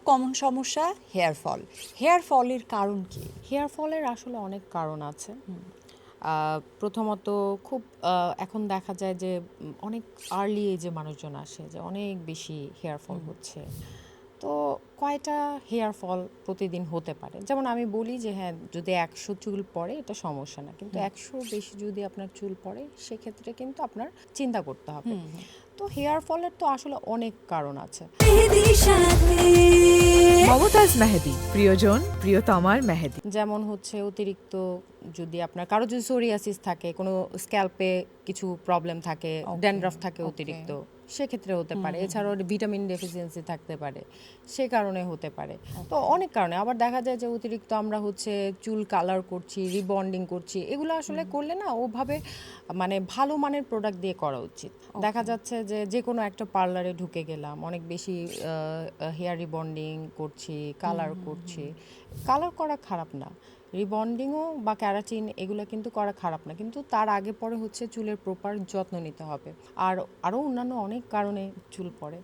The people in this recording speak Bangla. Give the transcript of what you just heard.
কমন সমস্যা হেয়ার ফলের কারণ কি? হেয়ার ফলের আসলে অনেক কারণ আছে। প্রথমত খুব এখন দেখা যায় যে অনেক আর্লি এজে মানুষজন আসে যে অনেক বেশি হেয়ার ফল হচ্ছে। তো কয়টা হেয়ার ফল প্রতিদিন হতে পারে? যেমন আমি বলি যে হ্যাঁ, যদি 100 চুল পড়ে এটা সমস্যা না। কিন্তু 100 বেশি যদি আপনার চুল পড়ে সেক্ষেত্রে কিন্তু আপনার চিন্তা করতে হবে। তো হেয়ার ফলের তো আসলে অনেক কারণ আছে। মমতাজ মেহেদি, প্রিয়জন প্রিয়তমার মেহেদি। যেমন হচ্ছে অতিরিক্ত যদি আপনার কারো যদি সোরিয়াসিস থাকে, কোনো স্ক্যাল্পে কিছু প্রবলেম থাকে, ড্যান্ড্রাফ থাকে অতিরিক্ত, সেক্ষেত্রে হতে পারে। এছাড়াও ভিটামিন ডেফিসিয়েন্সি থাকতে পারে, সে কারণে হতে পারে। তো অনেক কারণে আবার দেখা যায় যে অতিরিক্ত আমরা হচ্ছে চুল কালার করছি, রিবন্ডিং করছি, এগুলো আসলে করলে না ওভাবে মানে ভালো মানের প্রোডাক্ট দিয়ে করা উচিত। দেখা যাচ্ছে যে যে কোনো একটা পার্লারে ঢুকে গেলাম, অনেক বেশি হেয়ার রিবন্ডিং করছি, কালার করছি। কালার করা খারাপ না, রিবন্ডিংও বা ক্যারাটিন এগুলো কিন্তু করা খারাপ না, কিন্তু তার আগে পরে হচ্ছে চুলের প্রপার যত্ন নিতে হবে। আর আরও অন্যান্য অনেক কারণে চুল পড়ে।